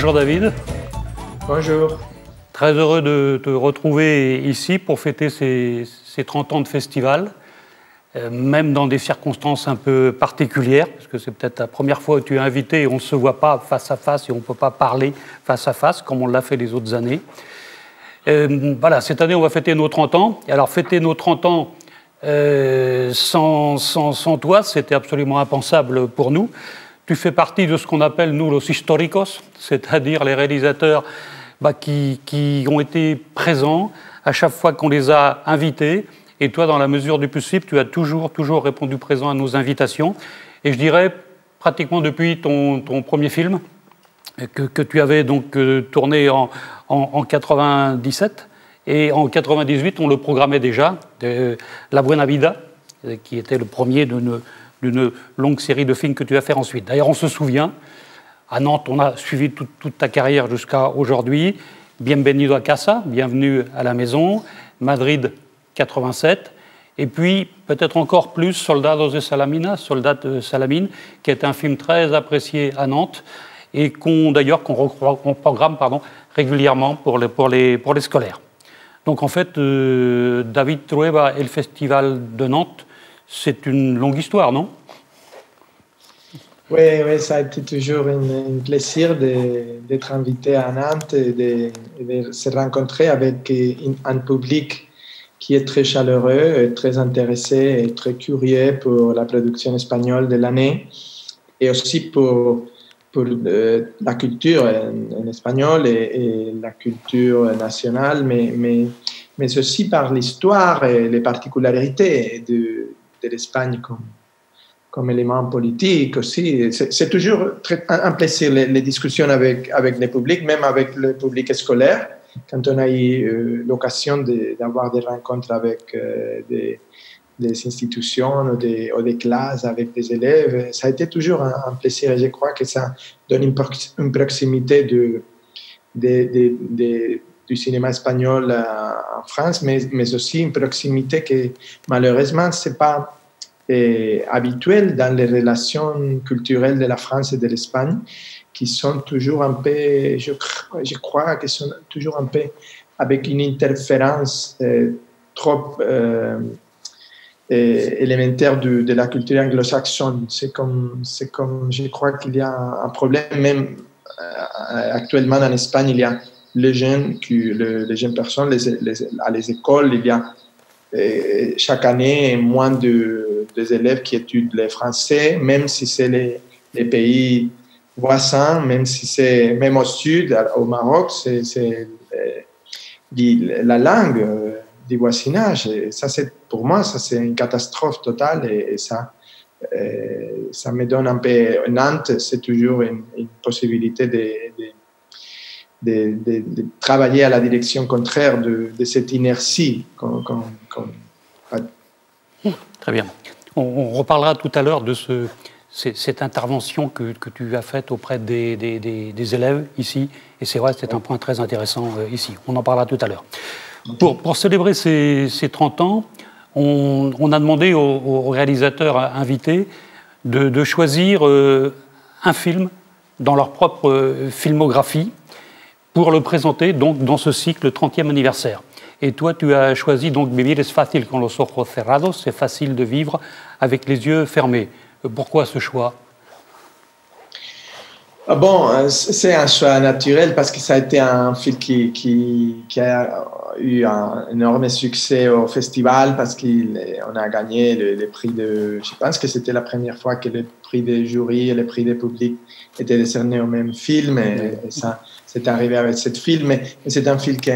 Bonjour David. Bonjour. Très heureux de te retrouver ici pour fêter ces 30 ans de festival, même dans des circonstances un peu particulières, parce que c'est peut-être la première fois que tu es invité et on ne se voit pas face à face et on ne peut pas parler face à face comme on l'a fait les autres années. Voilà, cette année on va fêter nos 30 ans. Et alors fêter nos 30 ans sans toi, c'était absolument impensable pour nous. Tu fais partie de ce qu'on appelle, nous, los históricos, c'est-à-dire les réalisateurs qui ont été présents à chaque fois qu'on les a invités. Et toi, dans la mesure du possible, tu as toujours répondu présent à nos invitations. Et je dirais, pratiquement depuis ton premier film, que tu avais donc tourné en 97, et en 98, on le programmait déjà, La Buena Vida, qui était le premier d'une longue série de films que tu vas faire ensuite. D'ailleurs, on se souvient, à Nantes, on a suivi toute ta carrière jusqu'à aujourd'hui. Bienvenido a casa, bienvenue à la maison. Madrid, 87. Et puis, peut-être encore plus, Soldados de Salamina, Soldats de Salamine, qui est un film très apprécié à Nantes et qu'on programme régulièrement pour les scolaires. Donc, en fait, David Trueba et le Festival de Nantes, c'est une longue histoire, non? Oui, ça a été toujours un plaisir d'être invité à Nantes et de se rencontrer avec un public qui est très chaleureux, et très intéressé et très curieux pour la production espagnole de l'année et aussi pour la culture en espagnol et la culture nationale, mais aussi par l'histoire et les particularités de l'Espagne comme élément politique aussi. C'est toujours un plaisir les discussions avec le public, même avec le public scolaire. Quand on a eu l'occasion d'avoir des rencontres avec des institutions ou des classes avec des élèves, ça a été toujours un plaisir et je crois que ça donne une proximité du cinéma espagnol en France, mais aussi une proximité que malheureusement c'est pas habituelle dans les relations culturelles de la France et de l'Espagne, qui sont toujours un peu, je crois, qui sont toujours un peu avec une interférence trop élémentaire de la culture anglo-saxonne. C'est comme, je crois qu'il y a un problème, même actuellement en Espagne, il y a les jeunes personnes, à les écoles, il y a chaque année moins des élèves qui étudient le français, même si c'est les pays voisins, même au sud, au Maroc, c'est la langue du voisinage. Et ça, pour moi, ça c'est une catastrophe totale et ça me donne un peu... Nantes, c'est toujours une possibilité de travailler à la direction contraire de cette inertie. Très bien. On reparlera tout à l'heure de cette intervention que tu as faite auprès des élèves ici. Et c'est vrai, c'est un point très intéressant ici. On en parlera tout à l'heure. Pour célébrer ces 30 ans, on a demandé aux réalisateurs invités de choisir un film dans leur propre filmographie pour le présenter donc, dans ce cycle 30e anniversaire. Et toi, tu as choisi donc Vivir es fácil con los ojos cerrados, c'est facile de vivre avec les yeux fermés. Pourquoi ce choix? Bon, c'est un choix naturel parce que ça a été un film qui a eu un énorme succès au festival parce qu'on a gagné le prix de... Je pense que c'était la première fois que le prix des jurys et le prix des publics étaient décernés au même film et ça, c'est arrivé avec ce film. Mais c'est un film qui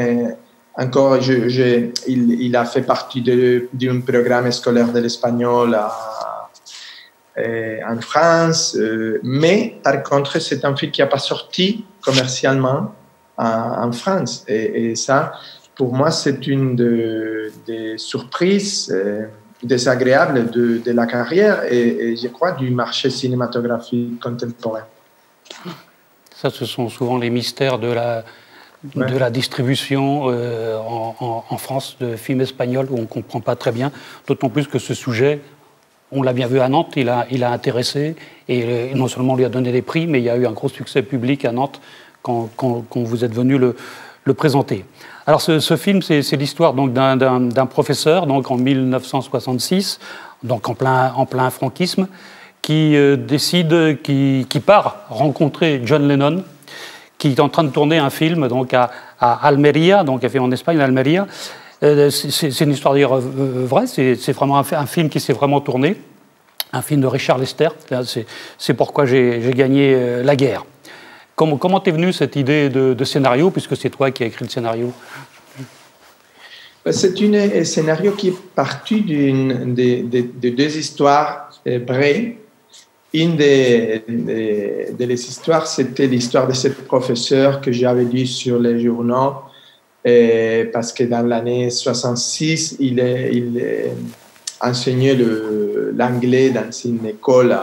encore, il a fait partie d'un programme scolaire de l'espagnol en France, mais par contre, c'est un film qui n'a pas sorti commercialement en France. Et ça, pour moi, c'est une des surprises désagréables de la carrière et je crois du marché cinématographique contemporain. Ça, ce sont souvent les mystères de la distribution en France de films espagnols où on ne comprend pas très bien, d'autant plus que ce sujet, on l'a bien vu à Nantes, il a intéressé et non seulement lui a donné des prix, mais il y a eu un gros succès public à Nantes quand vous êtes venu le présenter. Alors ce film, c'est l'histoire d'un professeur, donc en 1966, donc en plein franquisme, qui décide, qui part rencontrer John Lennon, qui est en train de tourner un film donc à Almeria, donc un film en Espagne, à Almeria. C'est une histoire d'ailleurs vraie, c'est vraiment un film qui s'est vraiment tourné, un film de Richard Lester, c'est pourquoi j'ai gagné la guerre. Comment t'es venue cette idée de scénario, puisque c'est toi qui as écrit le scénario? C'est un scénario qui est parti de deux histoires vraies. Une des histoires, c'était l'histoire de ce professeur que j'avais lu sur les journaux, parce que dans l'année 66, il enseignait l'anglais dans une école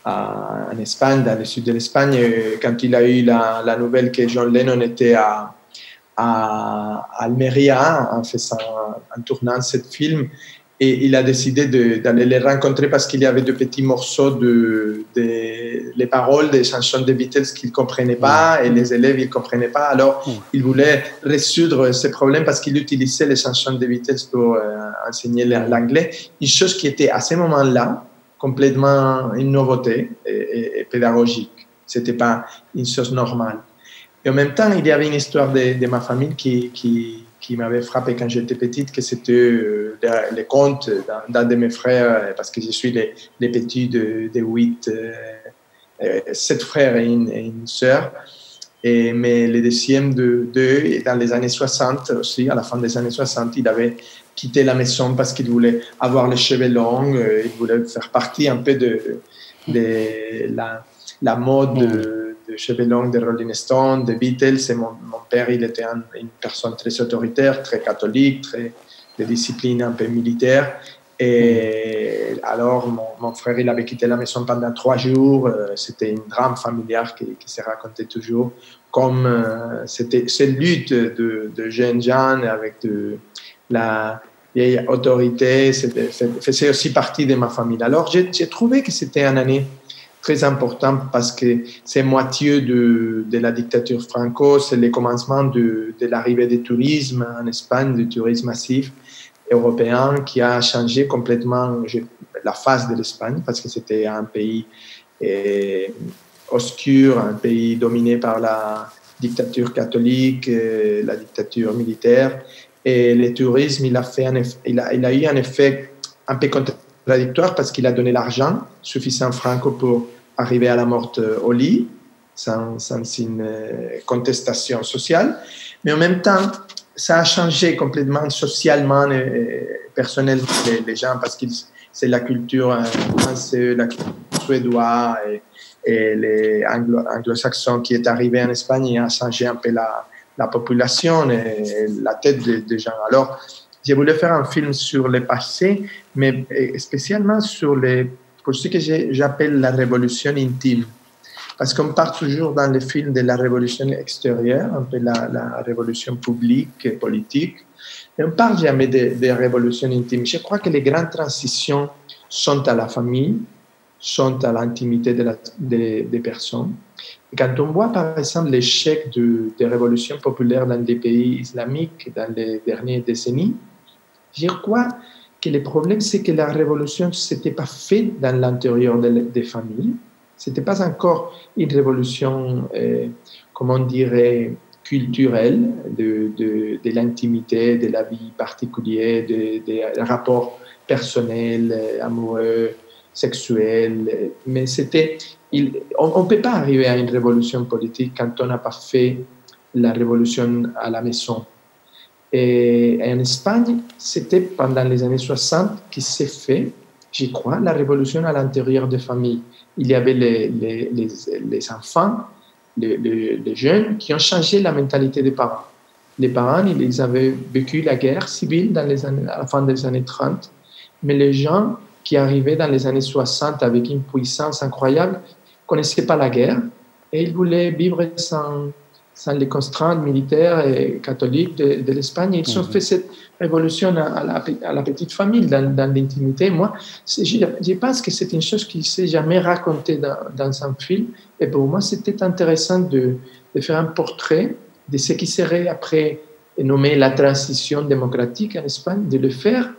en Espagne, dans le sud de l'Espagne. Quand il a eu la nouvelle que John Lennon était à Almeria en tournant ce film, et il a décidé d'aller les rencontrer parce qu'il y avait de petits morceaux les paroles des chansons des Beatles qu'il ne comprenait pas, et les élèves ne comprenaient pas. Alors, il voulait résoudre ces problèmes parce qu'il utilisait les chansons des Beatles pour enseigner l'anglais. Une chose qui était à ce moment-là complètement une nouveauté et pédagogique. Ce n'était pas une chose normale. Et en même temps, il y avait une histoire de ma famille qui m'avait frappé quand j'étais petite, que c'était les contes d'un de mes frères, parce que je suis les petits de 7 frères et une sœur. Mais le deuxième d'eux, dans les années 60 aussi, à la fin des années 60, il avait quitté la maison parce qu'il voulait avoir les cheveux longs, il voulait faire partie un peu de la mode de cheveux longs des Rolling Stones, des Beatles. Et mon père, il était une personne très autoritaire, très catholique, très de discipline un peu militaire. Et alors, mon frère, il avait quitté la maison pendant 3 jours. C'était une drame familiale qui se racontait toujours. Comme c'était cette lutte de jeunes gens avec la vieille autorité, faisait aussi partie de ma famille. Alors, j'ai trouvé que c'était une année très importante parce que c'est moitié de la dictature franco, c'est le commencement de l'arrivée du tourisme en Espagne, du tourisme massif européen qui a changé complètement la face de l'Espagne parce que c'était un pays obscur, un pays dominé par la dictature catholique, la dictature militaire. Et le tourisme, il a eu un effet un peu contradictoire parce qu'il a donné l'argent suffisant franco pour arriver à la mort au lit, sans une contestation sociale. Mais en même temps, ça a changé complètement socialement et personnellement les gens parce que c'est la culture française, la culture suédoise et les anglo-saxons qui est arrivé en Espagne et a changé un peu la population et la tête des gens. Alors, j'ai voulu faire un film sur le passé, mais spécialement pour ce que j'appelle la révolution intime. Parce qu'on parle toujours dans les films de la révolution extérieure, un peu la révolution publique et politique, et on ne parle jamais de révolution intime. Je crois que les grandes transitions sont à la famille, sont à l'intimité des personnes. Et quand on voit par exemple l'échec des révolutions populaires dans des pays islamiques dans les dernières décennies, je crois que le problème, c'est que la révolution ne s'était pas faite dans l'intérieur des familles. Ce n'était pas encore une révolution, comment on dirait, culturelle, de l'intimité, de la vie particulière, des rapports personnels, amoureux, sexuels. Mais on ne peut pas arriver à une révolution politique quand on n'a pas fait la révolution à la maison. Et en Espagne, c'était pendant les années 60 qui s'est fait, je crois, la révolution à l'intérieur des familles. Il y avait les enfants, les jeunes, qui ont changé la mentalité des parents. Les parents, ils avaient vécu la guerre civile à la fin des années 30, mais les gens qui arrivaient dans les années 60 avec une puissance incroyable ne connaissaient pas la guerre et ils voulaient vivre sans les contraintes militaires et catholiques de l'Espagne. Ils ont fait cette révolution à la petite famille, dans l'intimité. Moi, je pense que c'est une chose qui ne s'est jamais racontée dans un film. Et pour moi, c'était intéressant de de faire un portrait de ce qui serait après nommé la transition démocratique en Espagne, de le faire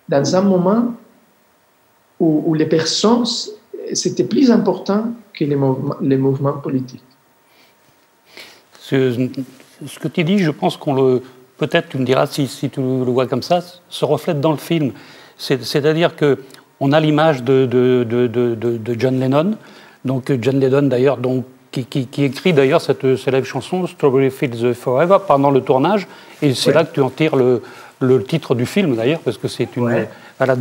dans un moment où les personnes, c'était plus important que les mouvements politiques. Ce que tu dis, je pense qu'on le... Peut-être, tu me diras si tu le vois comme ça, se reflète dans le film. C'est-à-dire qu'on a l'image de John Lennon. Donc John Lennon, d'ailleurs, qui écrit d'ailleurs cette célèbre chanson « Strawberry Fields Forever » pendant le tournage. Et c'est là que tu en tires le titre du film, d'ailleurs, parce que c'est voilà,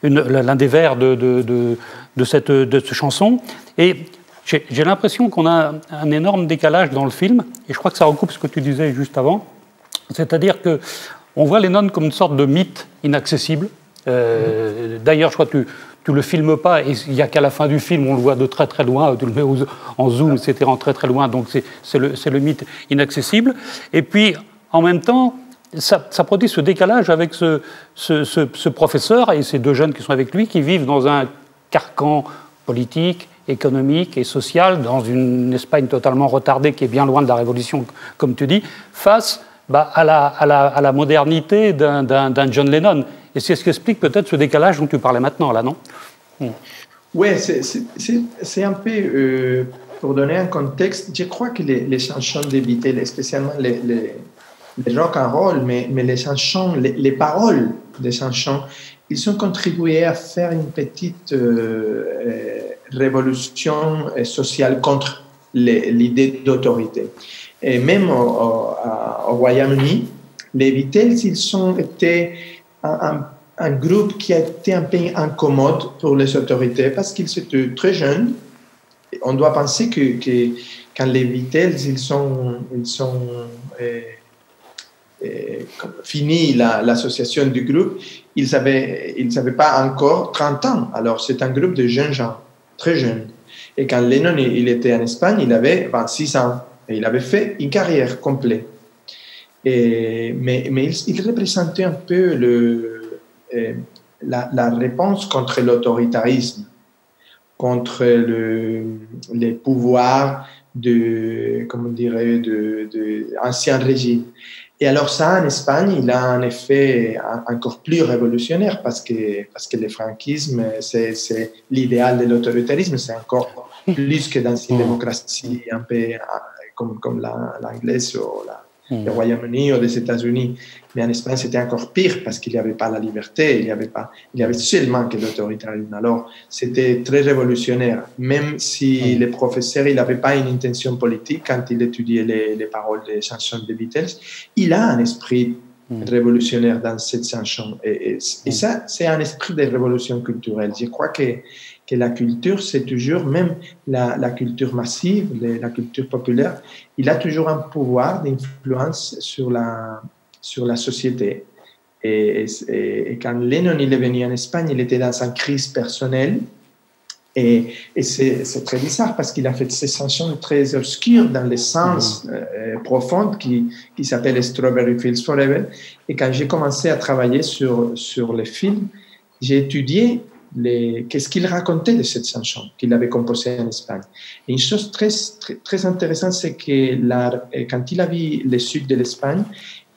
l'un des vers de cette chanson. Et j'ai l'impression qu'on a un énorme décalage dans le film, et je crois que ça recoupe ce que tu disais juste avant, c'est-à-dire qu'on voit Lennon comme une sorte de mythe inaccessible. D'ailleurs, je crois que tu le filmes pas, et il n'y a qu'à la fin du film, on le voit de très très loin, tu le mets en zoom, etc., en très très loin, donc c'est le mythe inaccessible. Et puis, en même temps, ça produit ce décalage avec ce professeur et ces deux jeunes qui sont avec lui, qui vivent dans un carcan politique, économique et social, dans une Espagne totalement retardée, qui est bien loin de la révolution, comme tu dis, face à la modernité d'un John Lennon. Et c'est ce qui explique peut-être ce décalage dont tu parlais maintenant, là, non? Oui, c'est un peu, pour donner un contexte, je crois que les chansons des Beatles, spécialement les rock and roll, mais les chansons, les paroles des chansons, ils ont contribué à faire une petite révolution sociale contre l'idée d'autorité. Et même au Royaume-Uni, les Beatles, ils ont été un groupe qui a été un peu incommode pour les autorités parce qu'ils étaient très jeunes. On doit penser que quand les Beatles ils ont fini l'association du groupe, ils n'avaient pas encore 30 ans. Alors, c'est un groupe de jeunes gens, très jeunes. Et quand Lennon il était en Espagne, il avait 26 ans. Et il avait fait une carrière complète. Mais il représentait un peu la réponse contre l'autoritarisme, contre les pouvoirs de ancien régime. Et alors ça, en Espagne, il a un effet encore plus révolutionnaire parce que le franquisme, c'est l'idéal de l'autoritarisme, c'est encore plus que dans une démocratie un peu comme l'anglaise ou le Royaume-Uni ou les États-Unis. Mais en Espagne, c'était encore pire parce qu'il n'y avait pas la liberté, il y avait seulement que l'autoritarisme. Alors, c'était très révolutionnaire. Même si le professeur, il n'avait pas une intention politique quand il étudiait les paroles des chansons des Beatles, il a un esprit révolutionnaire dans cette chanson. Et ça, c'est un esprit de révolution culturelle. Je crois que la culture, c'est toujours, même la culture massive, la culture populaire, il a toujours un pouvoir d'influence sur la société. Et quand Lennon il est venu en Espagne, il était dans une crise personnelle. Et c'est très bizarre parce qu'il a fait ces chansons très obscures dans le sens profond qui s'appelle Strawberry Fields Forever. Et quand j'ai commencé à travailler sur le film, j'ai étudié qu'est-ce qu'il racontait de cette chanson qu'il avait composée en Espagne. Et une chose très, très, très intéressante, c'est que quand il a vu le sud de l'Espagne,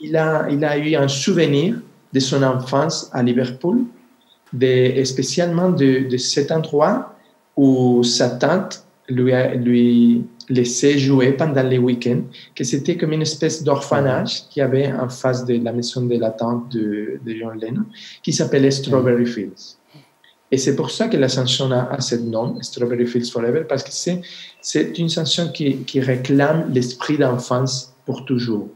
il a eu un souvenir de son enfance à Liverpool, spécialement de cet endroit où sa tante lui laissait jouer pendant les week-ends, que c'était comme une espèce d'orphanage qu'il y avait en face de la maison de la tante de John Lennon, qui s'appelait Strawberry Fields. Et c'est pour ça que la chanson a ce nom, Strawberry Fields Forever, parce que c'est une chanson qui réclame l'esprit d'enfance pour toujours.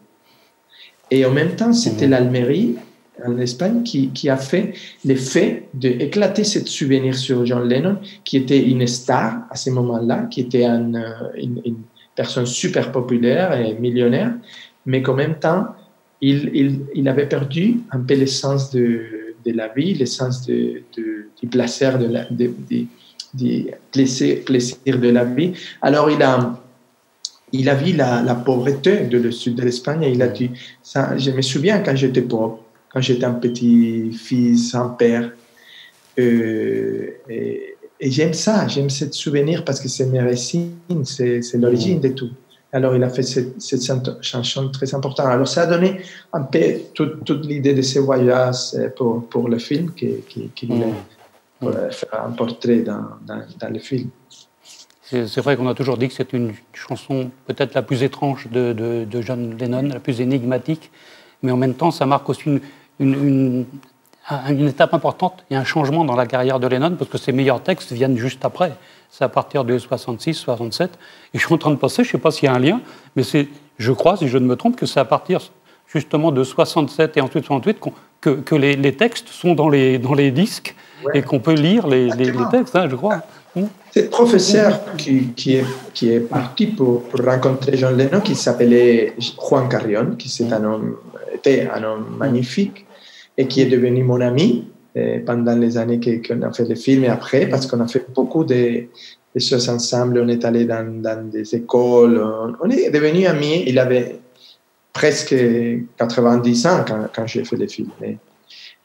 Et en même temps, c'était l'Almérie, en Espagne, qui a fait l'effet d'éclater ce souvenir sur John Lennon, qui était une star à ce moment-là, qui était une personne super populaire et millionnaire, mais qu'en même temps, il avait perdu un peu le sens de la vie, le sens du plaisir plaisir de la vie. Alors, il a vu la pauvreté de le sud de l'Espagne et il a dit, ça, je me souviens quand j'étais pauvre, quand j'étais un petit fils sans père. Et j'aime ça, j'aime ce souvenir parce que c'est mes racines, c'est l'origine de tout. Alors, il a fait cette chanson très importante. Alors, ça a donné un peu toute l'idée de ce voyage pour le film qu'il voulait faire un portrait dans le film. C'est vrai qu'on a toujours dit que c'est une chanson peut-être la plus étrange de John Lennon, la plus énigmatique, mais en même temps, ça marque aussi une étape importante et un changement dans la carrière de Lennon, parce que ses meilleurs textes viennent juste après. C'est à partir de 66, 67. Et je suis en train de penser, je ne sais pas s'il y a un lien, mais je crois, si je ne me trompe, que c'est à partir justement de 67 et ensuite 68 que les textes sont dans les disques, ouais, et qu'on peut lire les textes, hein, je crois. C'est le professeur qui est parti pour rencontrer John Lennon, qui s'appelait Juan Carrion, qui était un homme magnifique et qui est devenu mon ami pendant les années qu'on a fait le film et après, parce qu'on a fait beaucoup de choses ensemble. On est allé dans des écoles, on est devenus amis. Il avait presque 90 ans quand j'ai fait le film.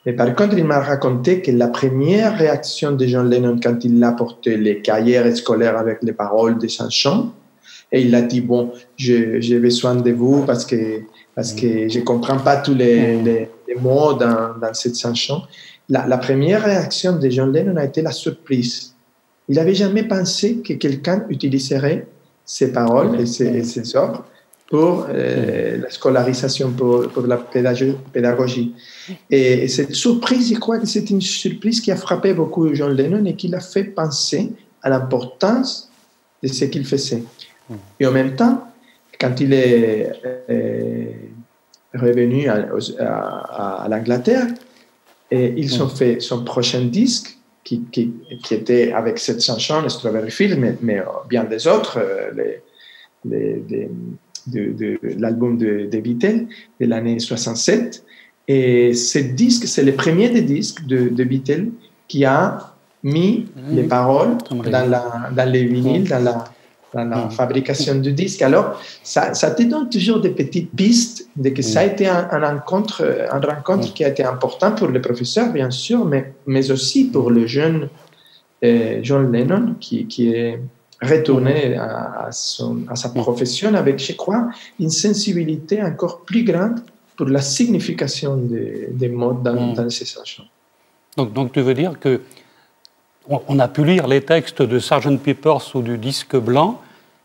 Mais par contre, il m'a raconté que la première réaction de John Lennon quand il a porté les cahiers scolaires avec les paroles de chansons, et il a dit, bon, j'ai besoin de vous parce que je ne comprends pas tous les mots dans cette chanson. La première réaction de John Lennon a été la surprise. Il n'avait jamais pensé que quelqu'un utiliserait ces paroles et ces œuvres pour la scolarisation, pour la pédagogie. Et cette surprise, je crois que c'est une surprise qui a frappé beaucoup John Lennon et qui l'a fait penser à l'importance de ce qu'il faisait. Et en même temps, quand il est revenu à l'Angleterre, ils ont fait son prochain disque qui était avec cette chanson, Strawberry Fields, mais bien des autres, de l'album de Beatles de l'année 67. Et ce disque, c'est le premier des disques de Beatles qui a mis les paroles dans les vinyles, dans la fabrication du disque. Alors, ça te donne toujours des petites pistes de que ça a été une rencontre qui a été importante pour le professeur, bien sûr, mais aussi pour le jeune John Lennon qui est retourné à sa profession avec, je crois, une sensibilité encore plus grande pour la signification des mots dans ces chansons. Donc tu veux dire qu'on a pu lire les textes de Sgt. Pepper's ou du disque blanc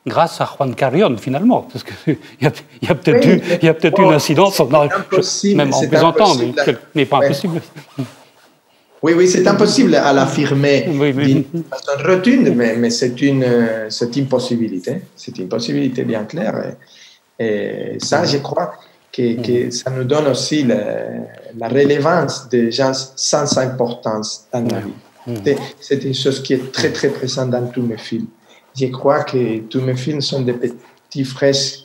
grâce à Juan Carrion, finalement, parce qu'il y a peut-être une incidence, même en plaisantant, mais pas impossible. Oui, c'est impossible à l'affirmer d'une façon rotune, mais c'est une possibilité. C'est une possibilité bien claire. Et ça, je crois que ça nous donne aussi la relevance des gens sans importance dans la vie. C'est une chose qui est très, très présente dans tous mes films. Je crois que tous mes films sont des petits fresques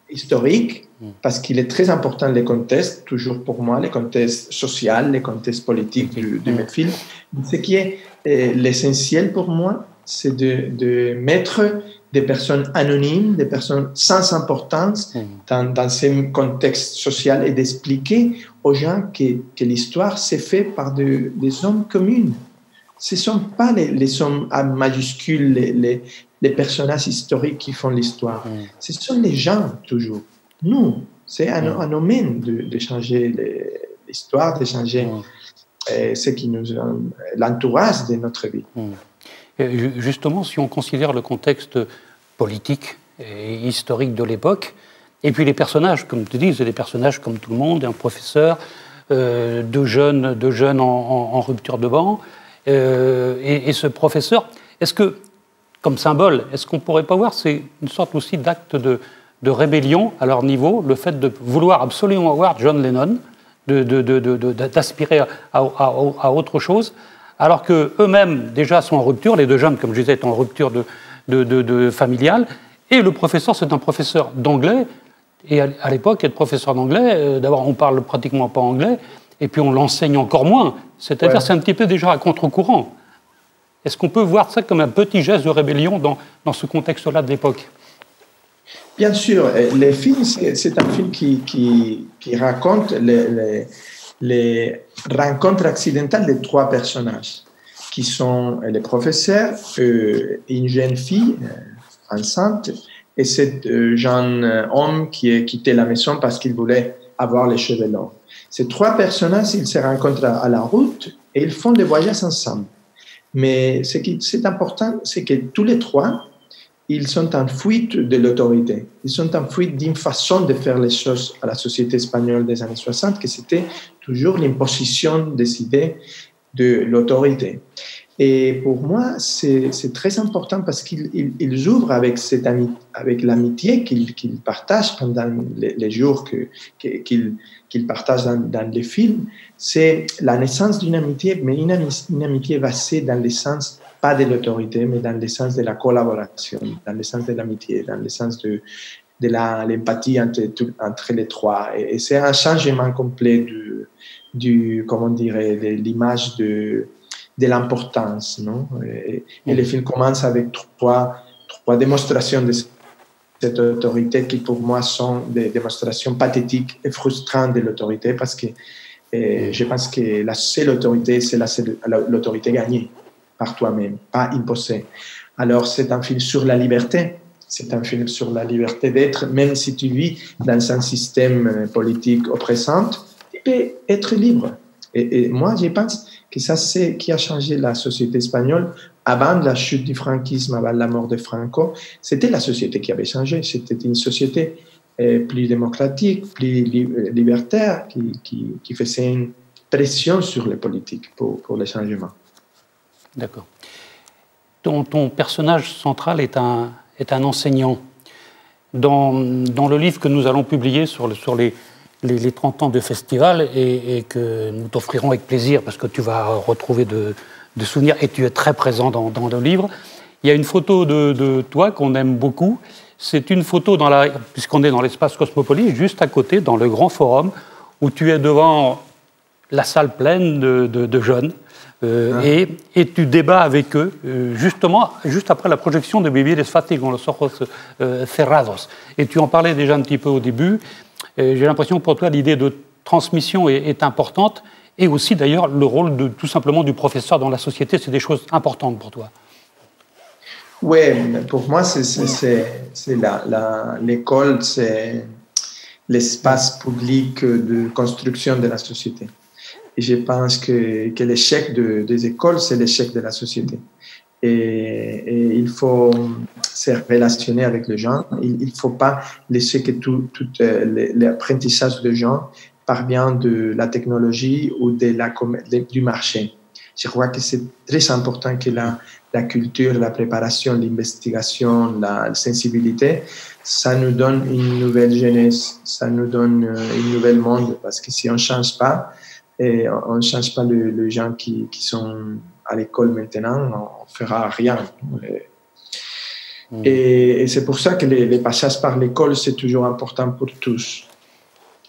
historiques, parce qu'il est très important le contexte, toujours pour moi, le contexte social, le contexte politique de mes films. Ce qui est l'essentiel pour moi, c'est de mettre des personnes anonymes, des personnes sans importance dans ce contexte social et d'expliquer aux gens que l'histoire s'est faite par des hommes communs. Ce ne sont pas les hommes à majuscules, les personnages historiques qui font l'histoire. Ce sont les gens, toujours. Nous, c'est à nous-mêmes de changer l'histoire, de changer ce qui nous l'entourage de notre vie. Et justement, si on considère le contexte politique et historique de l'époque, et puis les personnages, comme tu dis, c'est des personnages comme tout le monde, un professeur, deux jeunes en rupture de banc, et ce professeur, est-ce que, comme symbole, est-ce qu'on ne pourrait pas voir, c'est une sorte aussi d'acte de rébellion à leur niveau, le fait de vouloir absolument voir John Lennon, d'aspirer à autre chose, alors qu'eux-mêmes déjà sont en rupture, les deux jeunes, comme je disais, sont en rupture familiale, et le professeur, c'est un professeur d'anglais, et à l'époque, être professeur d'anglais, d'abord on parle pratiquement pas anglais, et puis on l'enseigne encore moins, c'est-à-dire c'est un petit peu déjà à contre-courant. Est-ce qu'on peut voir ça comme un petit geste de rébellion dans ce contexte-là de l'époque ? Bien sûr, le film, c'est un film qui raconte les rencontres accidentelles de trois personnages, qui sont le professeur, une jeune fille enceinte et cet jeune homme qui a quitté la maison parce qu'il voulait avoir les cheveux longs. Ces trois personnages, ils se rencontrent à la route et ils font des voyages ensemble. Mais ce qui est important, c'est que tous les trois, ils sont en fuite de l'autorité. Ils sont en fuite d'une façon de faire les choses à la société espagnole des années 60, que c'était toujours l'imposition des idées de l'autorité. Et pour moi, c'est très important parce qu'ils ouvrent avec l'amitié qu'ils partagent pendant les jours qu'ils partagent dans les films. C'est la naissance d'une amitié, mais une amitié basée dans le sens pas de l'autorité, mais dans le sens de la collaboration, dans le sens de l'amitié, dans le sens de l'empathie entre les trois. Et c'est un changement complet comment dirais, de l'image de l'importance. Non? Et le film commence avec trois démonstrations de cette autorité qui, pour moi, sont des démonstrations pathétiques et frustrantes de l'autorité parce que je pense que la seule autorité, c'est l'autorité gagnée par toi-même, pas imposée. Alors, c'est un film sur la liberté. C'est un film sur la liberté d'être, même si tu vis dans un système politique oppressant, tu peux être libre. Et moi, je pense que ça, c'est qui a changé la société espagnole avant la chute du franquisme, avant la mort de Franco. C'était la société qui avait changé. C'était une société plus démocratique, plus libertaire, qui faisait une pression sur les politiques pour les changements. D'accord. Ton personnage central est un enseignant. Dans le livre que nous allons publier sur les 30 ans de festival et que nous t'offrirons avec plaisir parce que tu vas retrouver de souvenirs et tu es très présent dans le livre, il y a une photo de toi qu'on aime beaucoup. C'est une photo, puisqu'on est dans l'espace Cosmopolis, juste à côté, dans le grand forum, où tu es devant la salle pleine de jeunes. Et tu débats avec eux, justement, juste après la projection de Vivir es fácil con los ojos cerrados. Et tu en parlais déjà un petit peu au début. J'ai l'impression que pour toi, l'idée de transmission est importante, et aussi d'ailleurs le rôle tout simplement du professeur dans la société, c'est des choses importantes pour toi. Oui, pour moi, l'école, c'est l'espace public de construction de la société. Et je pense que l'échec des écoles, c'est l'échec de la société. Et il faut se relationner avec les gens. Il ne faut pas laisser que tout l'apprentissage des gens parvient de la technologie ou du marché. Je crois que c'est très important que la culture, la préparation, l'investigation, la sensibilité, ça nous donne une nouvelle jeunesse, ça nous donne un nouvel monde. Parce que si on ne change pas, et on ne change pas les gens qui sont à l'école maintenant, on ne fera rien. Et c'est pour ça que les passages par l'école, c'est toujours important pour tous.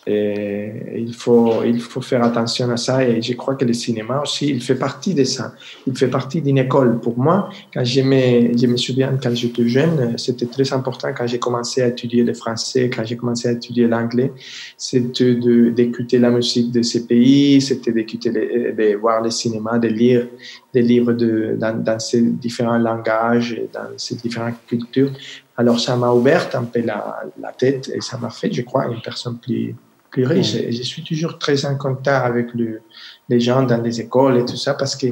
Et il faut faire attention à ça. Et je crois que le cinéma aussi, il fait partie de ça. Il fait partie d'une école. Pour moi, quand je me souviens, quand j'étais jeune, c'était très important quand j'ai commencé à étudier le français, quand j'ai commencé à étudier l'anglais, c'était d'écouter la musique de ces pays, c'était de voir le cinéma, de lire des livres dans ces différents langages, dans ces différentes cultures. Alors, ça m'a ouvert un peu la tête et ça m'a fait, je crois, une personne plus riche. Et je suis toujours très en contact avec les gens dans les écoles et tout ça parce que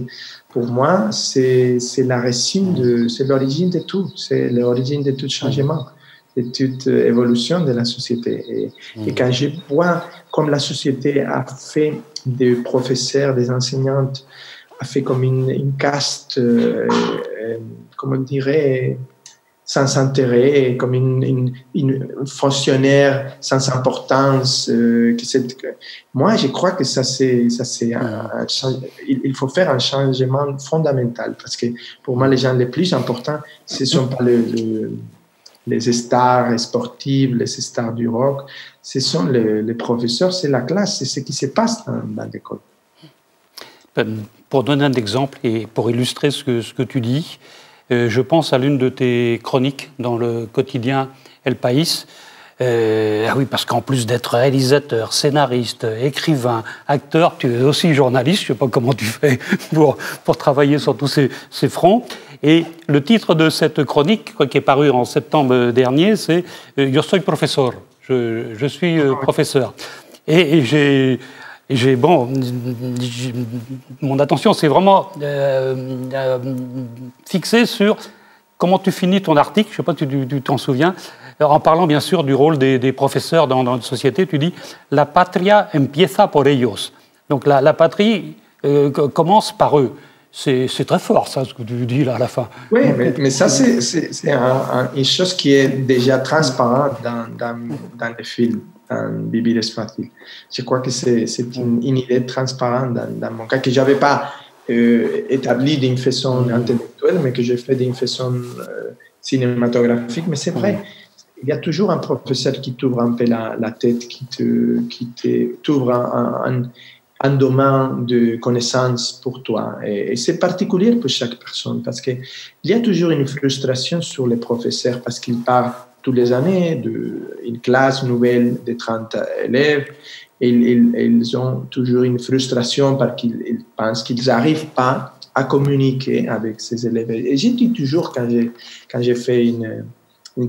pour moi, c'est l'origine de tout. C'est l'origine de tout changement, de toute évolution de la société. Et quand je vois comme la société a fait des professeurs, des enseignantes, a fait comme une caste, comment on dirait, sans intérêt, comme une fonctionnaire sans importance. Moi, je crois que il faut faire un changement fondamental parce que pour moi, les gens les plus importants, ce ne sont pas les stars sportives, les stars du rock, ce sont les professeurs, c'est la classe, c'est ce qui se passe dans l'école. Pour donner un exemple et pour illustrer ce que tu dis, je pense à l'une de tes chroniques dans le quotidien El País, Ah oui, parce qu'en plus d'être réalisateur, scénariste, écrivain, acteur, tu es aussi journaliste. Je ne sais pas comment tu fais pour travailler sur tous ces fronts. Et le titre de cette chronique, qui est paru en septembre dernier, c'est « Yo soy profesor ». Je suis professeur. Et mon attention s'est vraiment fixée sur comment tu finis ton article. Je ne sais pas si tu t'en souviens. Alors, en parlant bien sûr du rôle des professeurs dans une société, tu dis « La patria empieza por ellos ». Donc la patrie commence par eux. C'est très fort, ça, ce que tu dis là à la fin. Oui, mais ça, c'est une chose qui est déjà transparente dans les films, dans Bibi l'Espatil. Je crois que c'est une idée transparente dans mon cas, que je n'avais pas établie d'une façon intellectuelle, mais que j'ai fait d'une façon cinématographique. Mais c'est vrai, il y a toujours un professeur qui t'ouvre un peu la tête, qui t'ouvre un domaine de connaissances pour toi. Et c'est particulier pour chaque personne parce qu'il y a toujours une frustration sur les professeurs parce qu'ils partent toutes les années d'une classe nouvelle de 30 élèves et ils ont toujours une frustration parce qu'ils pensent qu'ils n'arrivent pas à communiquer avec ces élèves. Et j'ai dit toujours quand j'ai fait une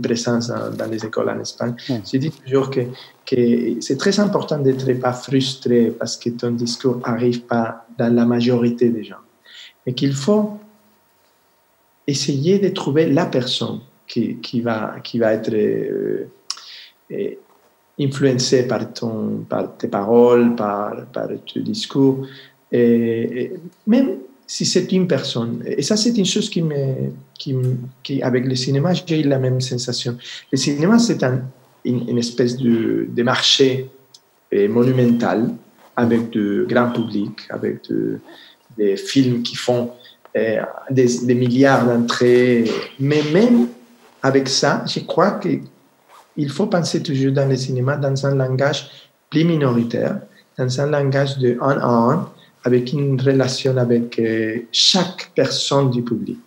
présence dans les écoles en Espagne, j'ai dit toujours que c'est très important d'être pas frustré parce que ton discours n'arrive pas dans la majorité des gens. Et qu'il faut essayer de trouver la personne qui va être influencée par tes paroles, par ton discours. Et même si c'est une personne. Et ça, c'est une chose qui avec le cinéma, j'ai eu la même sensation. Le cinéma, c'est une espèce de marché monumental avec de grands publics, avec des films qui font des milliards d'entrées. Mais même avec ça, je crois qu'il faut penser toujours dans le cinéma dans un langage plus minoritaire, dans un langage de un à un, avec une relation avec chaque personne du public.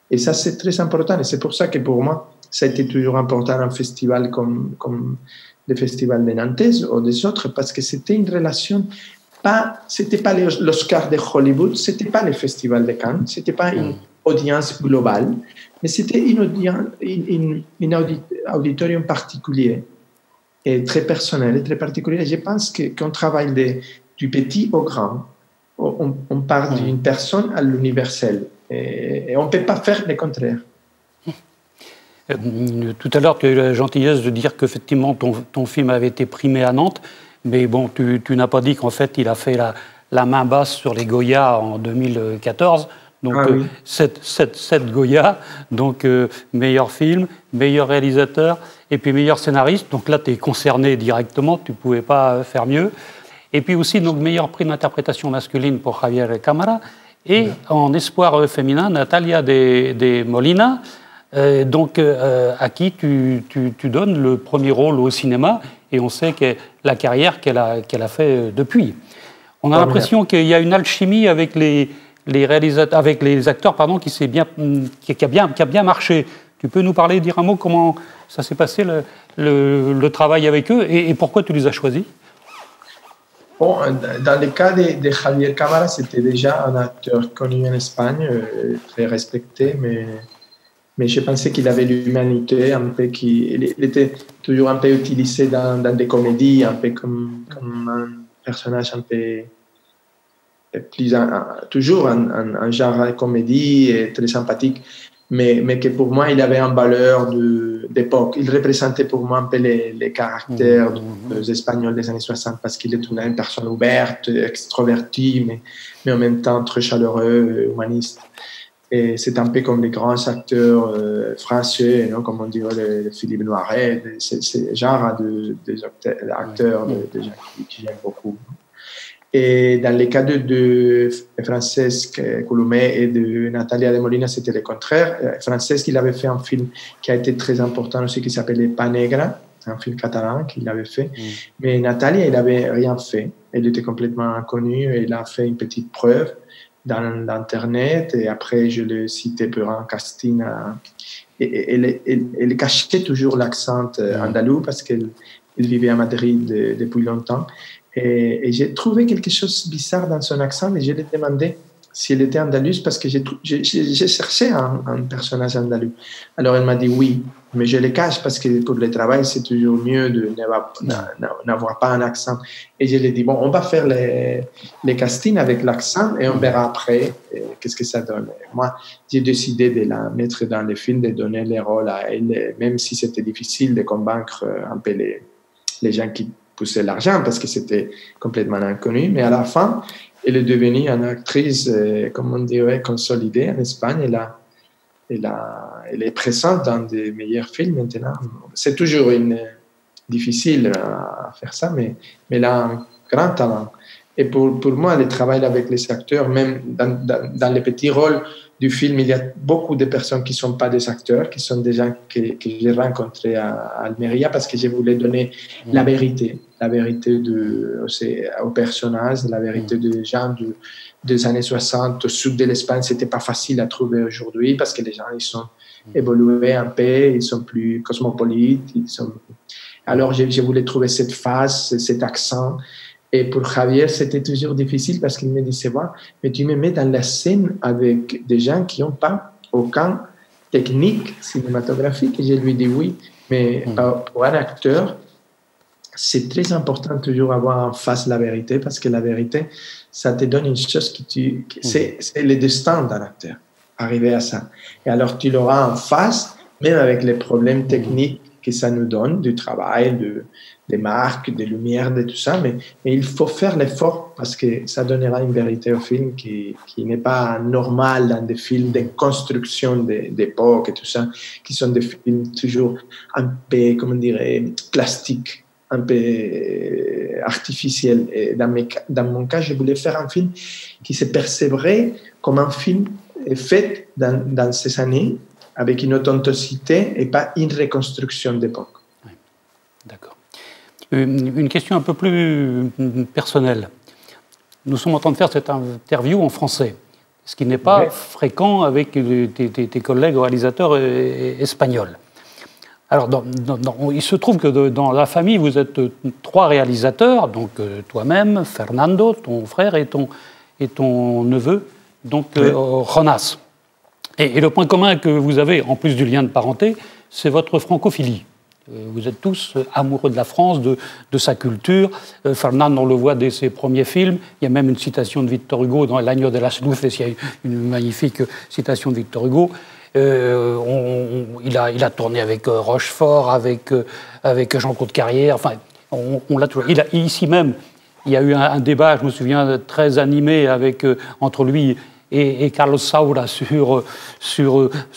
Et ça, c'est très important. Et c'est pour ça que pour moi, ça a été toujours important un festival comme le festival de Nantes ou des autres, parce que c'était une relation, c'était pas l'Oscar de Hollywood, c'était pas le festival de Cannes, c'était pas une audience globale, mais c'était une auditorium particulier et très personnel et très particulier. Je pense qu'on travaille du petit au grand. On part d'une personne à l'universel et on ne peut pas faire le contraire. Tout à l'heure, tu as eu la gentillesse de dire qu'effectivement ton film avait été primé à Nantes, mais bon, tu n'as pas dit qu'en fait il a fait la main basse sur les Goya en 2014. Donc, oui. 7 Goya, donc meilleur film, meilleur réalisateur et puis meilleur scénariste. Donc là, tu es concerné directement, tu ne pouvais pas faire mieux. Et puis aussi, donc, meilleur prix d'interprétation masculine pour Javier Cámara. Et en espoir féminin, Natalia de Molina, à qui tu donnes le premier rôle au cinéma. Et on sait que la carrière qu'elle a fait depuis. On a l'impression qu'il y a une alchimie avec les réalisateurs, avec les acteurs, pardon, qui a bien marché. Tu peux nous parler, dire un mot, comment ça s'est passé le travail avec eux et pourquoi tu les as choisis? Bon, dans le cas de Javier Cámara, c'était déjà un acteur connu en Espagne, très respecté, mais je pensais qu'il avait l'humanité, un peu il était toujours un peu utilisé dans des comédies, un peu comme un personnage un peu toujours un genre de comédie très sympathique, mais que pour moi, il avait une valeur d'époque. Il représentait pour moi un peu les caractères des Espagnols des années 60 parce qu'il est une personne ouverte, extrovertie, mais en même temps très chaleureux, humaniste. Et c'est un peu comme les grands acteurs français, non, comme on dirait Philippe Noiret, c'est genre d'acteurs de gens que j'aime beaucoup. Et dans le cas de Francesc Colomer et de Natalia de Molina, c'était le contraire. Francesc, il avait fait un film qui a été très important aussi, qui s'appelait Pa Negra, un film catalan qu'il avait fait. Mais Natalia, il n'avait rien fait. Elle était complètement inconnue. Elle a fait une petite preuve dans l'Internet. Et après, je l'ai cité pour un casting elle cachait toujours l'accent andalou parce qu'elle vivait à Madrid depuis longtemps. Et j'ai trouvé quelque chose de bizarre dans son accent et je lui ai demandé si elle était andalouse parce que j'ai cherché un personnage andalou. Alors elle m'a dit oui, mais je le cache parce que pour le travail, c'est toujours mieux de n'avoir pas un accent. Et je lui ai dit, bon, on va faire les castings avec l'accent et on verra après qu'est-ce que ça donne. Et moi, j'ai décidé de la mettre dans le film, de donner les rôles à elle, même si c'était difficile de convaincre un peu les gens qui poussaient l'argent parce que c'était complètement inconnu. Mais à la fin, elle est devenue une actrice, comme on dirait, consolidée en Espagne. Elle est présente dans des meilleurs films maintenant. C'est toujours difficile à faire ça, mais elle a un grand talent. Et pour moi, le travail avec les acteurs, même dans les petits rôles du film, il y a beaucoup de personnes qui ne sont pas des acteurs, qui sont des gens que j'ai rencontrés à Almeria parce que je voulais donner la vérité aux personnages, la vérité des gens des années 60 au sud de l'Espagne. Ce n'était pas facile à trouver aujourd'hui parce que les gens ils sont évolués un peu, ils sont plus cosmopolites. Alors, je voulais trouver cette phase, cet accent. Et pour Javier, c'était toujours difficile parce qu'il me disait, mais tu me mets dans la scène avec des gens qui n'ont pas aucune technique cinématographique. Et je lui dis oui, mais pour un acteur, c'est très important toujours avoir en face la vérité parce que la vérité, ça te donne une chose c'est le destin d'un acteur, arriver à ça. Et alors, tu l'auras en face, même avec les problèmes techniques que ça nous donne, du travail, des marques, des lumières, de tout ça, mais il faut faire l'effort parce que ça donnera une vérité au film qui n'est pas normale dans des films de construction d'époque et tout ça, qui sont des films toujours un peu, comment dirais, plastiques, un peu artificiels. Et dans mon cas, je voulais faire un film qui se percevrait comme un film fait dans ces années, avec une authenticité et pas une reconstruction d'époque. Oui, d'accord. Une question un peu plus personnelle. Nous sommes en train de faire cette interview en français, ce qui n'est pas fréquent avec tes collègues réalisateurs espagnols. Alors, il se trouve que dans la famille, vous êtes 3 réalisateurs, donc toi-même, Fernando, ton frère et ton neveu, donc Jonas. Et le point commun que vous avez, en plus du lien de parenté, c'est votre francophilie. Vous êtes tous amoureux de la France, de sa culture. Fernando, on le voit dès ses premiers films. Il y a même une citation de Victor Hugo dans L'Año de las Luces. Il y a une magnifique citation de Victor Hugo. Il a tourné avec Rochefort, avec Jean-Claude Carrière. Enfin, on l'a toujours. Ici même, il y a eu un débat, je me souviens, très animé entre lui et Carlos Saura sur ce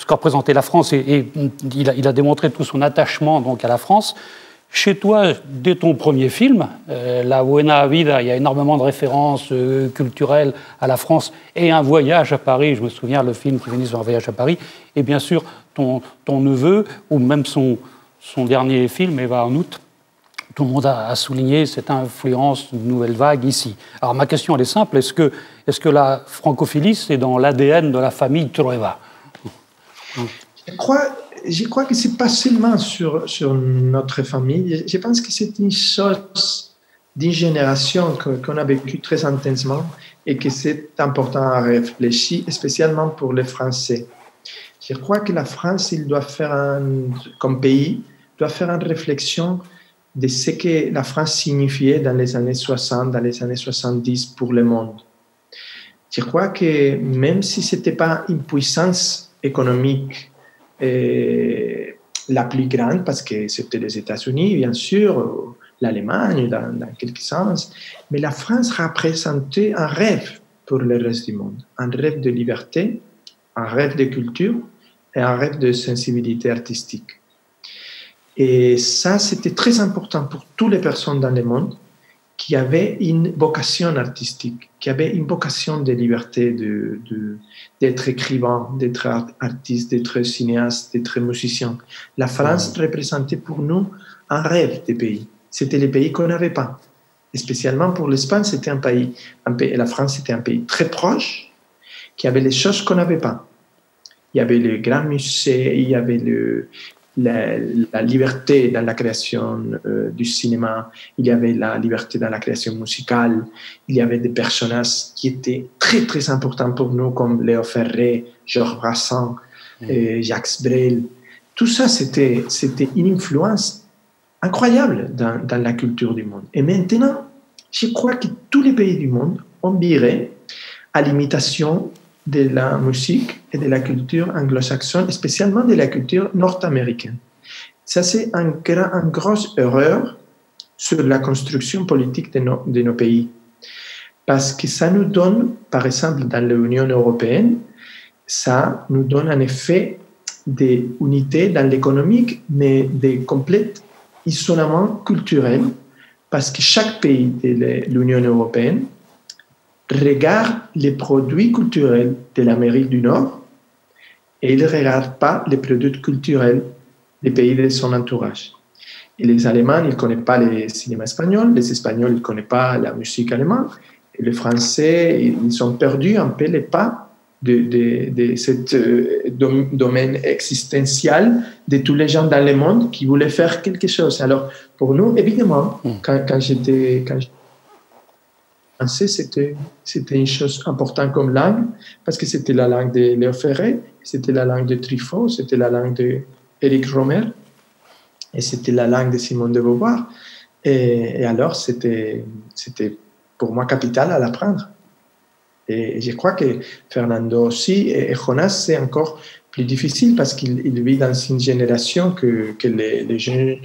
que représentait la France, et il a démontré tout son attachement donc à la France. Chez toi, dès ton premier film, La Buena Vida, il y a énormément de références culturelles à la France et un voyage à Paris. Je me souviens, le film qui finit sur un voyage à Paris. Et bien sûr, ton neveu, ou même son dernier film, Eva en août, tout le monde a souligné cette influence de Nouvelle Vague ici. Alors ma question, elle est simple. Est-ce que la francophilie, c'est dans l'ADN de la famille Trueba? Je crois que ce n'est pas seulement sur notre famille. Je pense que c'est une chose d'une génération qu'on a vécue très intensement et que c'est important à réfléchir, spécialement pour les Français. Je crois que la France, il doit faire comme pays, doit faire une réflexion de ce que la France signifiait dans les années 60, dans les années 70 pour le monde. Je crois que même si ce n'était pas une puissance économique la plus grande, parce que c'était les États-Unis, bien sûr, l'Allemagne dans quelque sens, mais la France représentait un rêve pour le reste du monde, un rêve de liberté, un rêve de culture et un rêve de sensibilité artistique. Et ça, c'était très important pour toutes les personnes dans le monde qui avaient une vocation artistique, qui avaient une vocation de liberté, d'être écrivain, d'être artiste, d'être cinéaste, d'être musicien. La France représentait pour nous un rêve de pays. C'était les pays qu'on n'avait pas. Et spécialement pour l'Espagne, c'était la France, c'était un pays très proche, qui avait les choses qu'on n'avait pas. il y avait le grand musée, il y avait la liberté dans la création du cinéma, il y avait la liberté dans la création musicale, il y avait des personnages qui étaient très très importants pour nous comme Léo Ferré, Georges Brassens, Jacques Brel. Tout ça, c'était une influence incroyable dans la culture du monde. Et maintenant, je crois que tous les pays du monde ont viré à l'imitation de la musique et de la culture anglo-saxonne, spécialement de la culture nord-américaine. Ça, c'est une grosse erreur sur la construction politique de nos pays. Parce que ça nous donne, par exemple, dans l'Union européenne, ça nous donne un effet d'unité dans l'économique, mais de complet isolement culturel, parce que chaque pays de l'Union européenne regarde les produits culturels de l'Amérique du Nord et il ne regarde pas les produits culturels des pays de son entourage. Et les Allemands, ils ne connaissent pas le cinéma espagnol, les Espagnols, ils ne connaissent pas la musique allemande, et les Français, ils ont perdu un peu les pas de ce domaine existentiel de tous les gens dans le monde qui voulaient faire quelque chose. Alors, pour nous, évidemment, quand j'étais français, c'était une chose importante comme langue, parce que c'était la langue de Léo Ferré, c'était la langue de Truffaut, c'était la langue d'Éric Rohmer, et c'était la langue de Simone de Beauvoir. Et alors, c'était pour moi capital à l'apprendre. Et je crois que Fernando aussi, et Jonas, c'est encore plus difficile parce qu'il vit dans une génération que les jeunes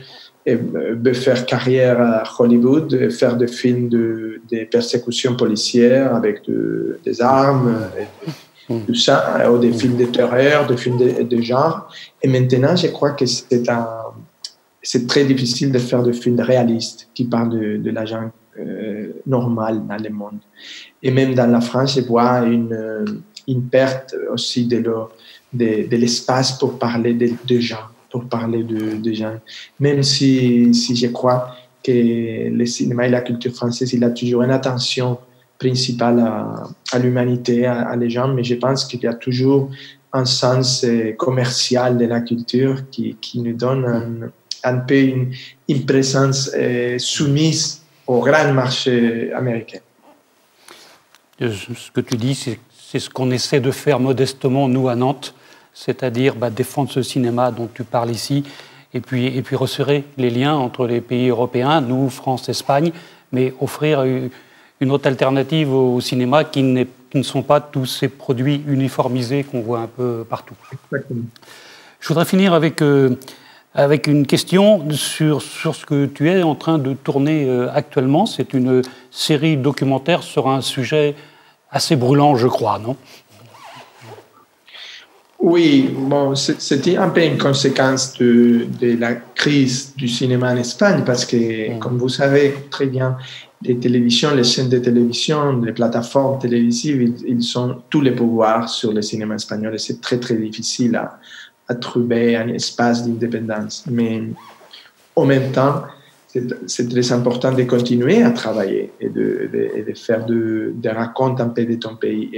veulent faire carrière à Hollywood, faire des films de persécutions policières avec des armes, et tout ça, ou des films de terreur, des films de genre. Et maintenant, je crois que c'est très difficile de faire des films réalistes qui parlent de la gente normale dans le monde. Et même dans la France, je vois une perte aussi de l'espace pour parler de gens, pour parler de gens. Même si je crois que le cinéma et la culture française, il a toujours une attention principale à l'humanité, à les gens, mais je pense qu'il y a toujours un sens commercial de la culture qui nous donne un peu une présence soumise au grand marché américain. Ce que tu dis, c'est ce qu'on essaie de faire modestement, nous, à Nantes, c'est-à-dire défendre ce cinéma dont tu parles ici, et puis resserrer les liens entre les pays européens, nous, France, Espagne, mais offrir une autre alternative au cinéma qui ne sont pas tous ces produits uniformisés qu'on voit un peu partout. Exactement. Je voudrais finir avec une question sur ce que tu es en train de tourner actuellement. C'est une série documentaire sur un sujet assez brûlant, je crois, non? Oui, bon, c'était un peu une conséquence de la crise du cinéma en Espagne, parce que, comme vous savez très bien, les télévisions, les chaînes de télévision, les plateformes télévisives, ils ont tous les pouvoirs sur le cinéma espagnol et c'est très, très difficile à trouver un espace d'indépendance. Mais en même temps, c'est très important de continuer à travailler et de faire des racontes un peu de ton pays.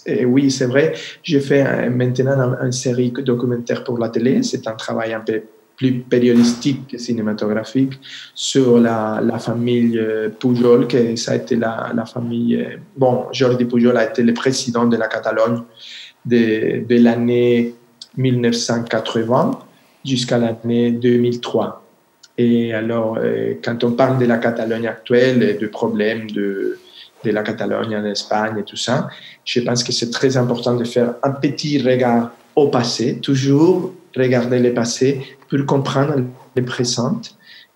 Et oui, c'est vrai, je fais maintenant une série documentaire pour la télé. C'est un travail un peu plus périodistique que cinématographique sur la famille Pujol, que ça a été la famille... Bon, Jordi Pujol a été le président de la Catalogne de l'année 1980 jusqu'à l'année 2003. Et alors, quand on parle de la Catalogne actuelle et des problèmes de la Catalogne en Espagne et tout ça, je pense que c'est très important de faire un petit regard au passé, toujours regarder le passé pour comprendre le présent.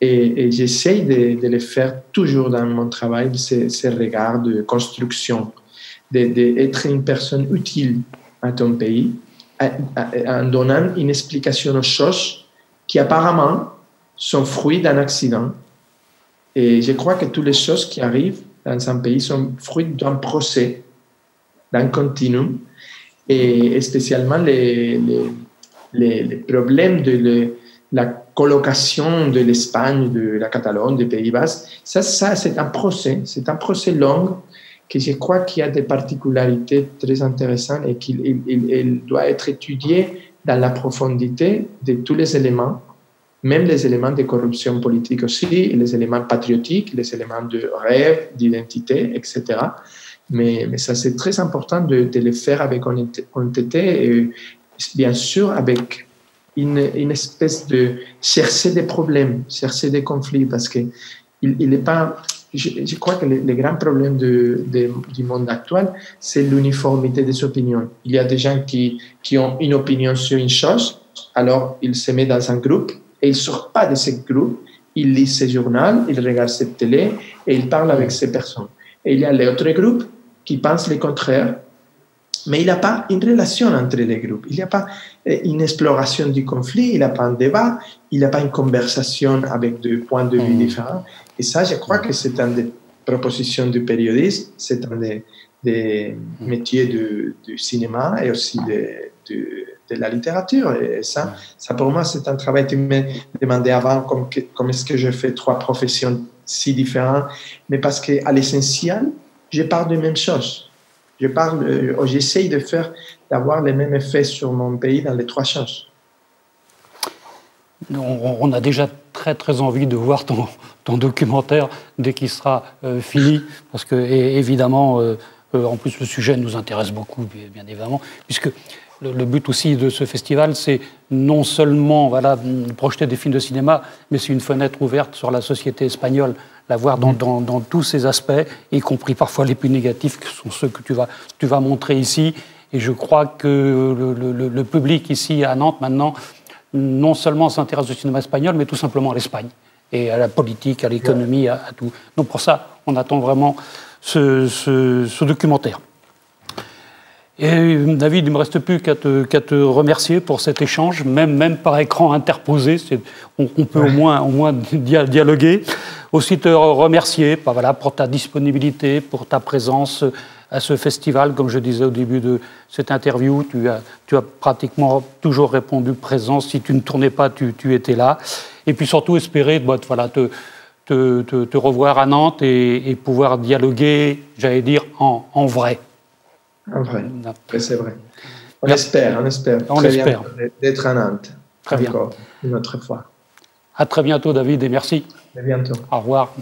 Et j'essaie de le faire toujours dans mon travail, ces regards de construction, d'être une personne utile à ton pays, en donnant une explication aux choses qui apparemment sont fruits d'un accident. Et je crois que toutes les choses qui arrivent dans un pays sont fruits d'un procès, d'un continuum, et spécialement les problèmes de la colocation de l'Espagne, de la Catalogne, des Pays-Bas. Ça c'est un procès long, que je crois qu'il y a des particularités très intéressantes et qu'il doit être étudié dans la profondité de tous les éléments, même les éléments de corruption politique aussi, les éléments patriotiques, les éléments de rêve, d'identité, etc. Mais ça, c'est très important de le faire avec honnêteté et bien sûr avec une espèce de chercher des problèmes, chercher des conflits, parce qu'il n'est pas... Je crois que le grand problème du monde actuel, c'est l'uniformité des opinions. Il y a des gens qui ont une opinion sur une chose, alors ils se mettent dans un groupe et ils ne sortent pas de ce groupe, ils lisent ce journal, ils regardent cette télé et ils parlent avec ces personnes. Et il y a l'autre groupe qui pense le contraire, mais il n'y a pas une relation entre les groupes, il n'y a pas une exploration du conflit, il n'y a pas un débat, il n'y a pas une conversation avec des points de vue différents. Et ça, je crois que c'est une des propositions du périodisme, c'est un des métiers du cinéma et aussi de la littérature. Et ça, pour moi, c'est un travail. Tu me demandais avant comment est-ce que je fais 3 professions si différentes, mais parce qu'à l'essentiel, je parle de même chose. J'essaye d'avoir les mêmes effets sur mon pays dans les 3 choses. On a déjà très très envie de voir ton documentaire dès qu'il sera fini, parce que évidemment, en plus le sujet nous intéresse beaucoup, bien évidemment, puisque le but aussi de ce festival, c'est non seulement projeter des films de cinéma, mais c'est une fenêtre ouverte sur la société espagnole, la voir dans tous ses aspects, y compris parfois les plus négatifs, qui sont ceux que tu vas montrer ici. Et je crois que le public ici à Nantes maintenant, non seulement s'intéresse au cinéma espagnol, mais tout simplement à l'Espagne, et à la politique, à l'économie, à tout. Donc pour ça, on attend vraiment ce documentaire. Et David, il ne me reste plus qu'à te remercier pour cet échange, même par écran interposé, on peut au moins dialoguer. Aussi te remercier pour ta disponibilité, pour ta présence à ce festival. Comme je disais au début de cette interview, tu as pratiquement toujours répondu présent. Si tu ne tournais pas, tu étais là. Et puis surtout espérer te revoir à Nantes et pouvoir dialoguer, j'allais dire, en vrai. En vrai, c'est vrai. On espère. On espère. D'être à Nantes. Très bien. Encore une autre fois. À très bientôt, David, et merci. À bientôt. Au revoir.